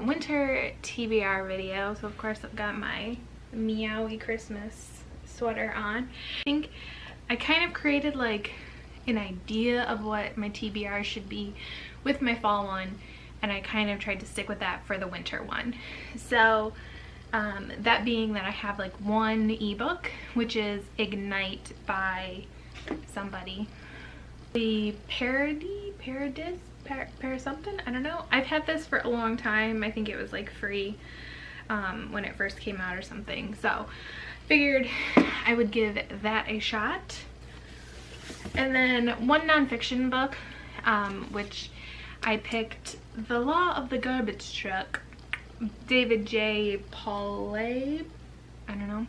winter TBR video. So of course I've got my meowy Christmas sweater on. I think I kind of created like an idea of what my TBR should be with my fall one, and I kind of tried to stick with that for the winter one. So that being that I have like one ebook, which is Ignite by somebody. The Paradis something, I don't know. I've had this for a long time. I think it was like free when it first came out or something. So figured I would give that a shot. And then one nonfiction book, which I picked The Law of the Garbage Truck, David J. Paulet. I don't know.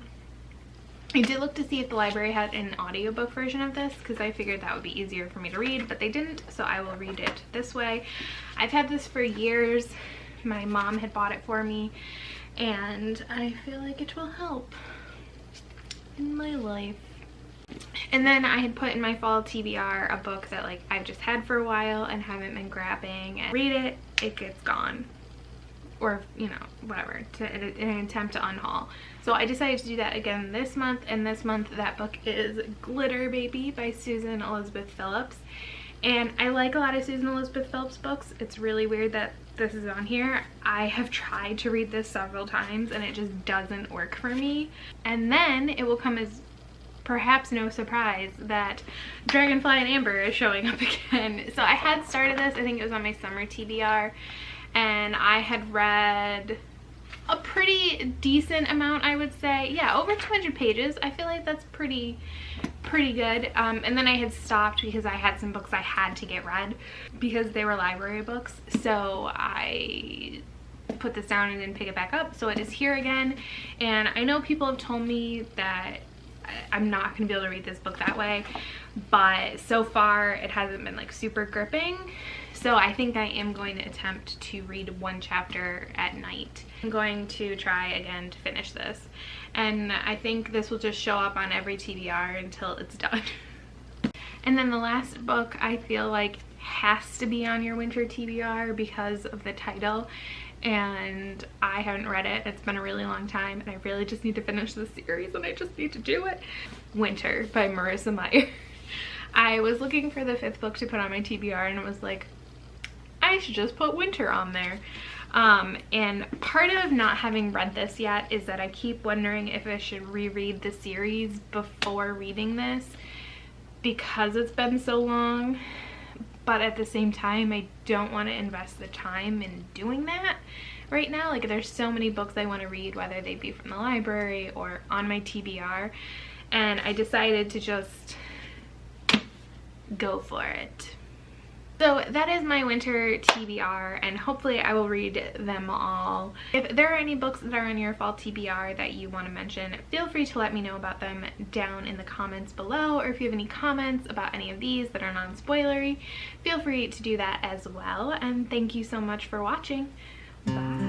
I did look to see if the library had an audiobook version of this because I figured that would be easier for me to read, but they didn't, so I will read it this way. I've had this for years. My mom had bought it for me, and I feel like it will help in my life. And then I had put in my fall TBR a book that like I've just had for a while and haven't been grabbing, and read it, it gets gone. Or, you know, whatever, in an attempt to unhaul. So I decided to do that again this month, and this month that book is Glitter Baby by Susan Elizabeth Phillips. And I like a lot of Susan Elizabeth Phillips books. It's really weird that this is on here. I have tried to read this several times and it just doesn't work for me. And then it will come as perhaps no surprise that Dragonfly and Amber is showing up again. So I had started this, I think it was on my summer TBR, and I had read a pretty decent amount, I would say. Yeah, over 200 pages. I feel like that's pretty good. And then I had stopped because I had some books I had to get read because they were library books. So I put this down and didn't pick it back up. So it is here again. And I know people have told me that I'm not going to be able to read this book that way, but so far it hasn't been like super gripping. So I think I am going to attempt to read one chapter at night. I'm going to try again to finish this, and I think this will just show up on every TBR until it's done. And then the last book I feel like has to be on your winter TBR because of the title, and I haven't read it. It's been a really long time and I really just need to finish the series, and I just need to do it. Winter by Marissa Meyer. I was looking for the 5th book to put on my TBR, and it was like, I should just put winter on there. And part of not having read this yet is that I keep wondering if I should reread the series before reading this because it's been so long. But at the same time, I don't want to invest the time in doing that right now. Like, there's so many books I want to read, whether they be from the library or on my TBR, and I decided to just go for it. So that is my winter TBR, and hopefully I will read them all. If there are any books that are on your fall TBR that you want to mention, feel free to let me know about them down in the comments below, or if you have any comments about any of these that are non-spoilery, feel free to do that as well. And thank you so much for watching. Bye.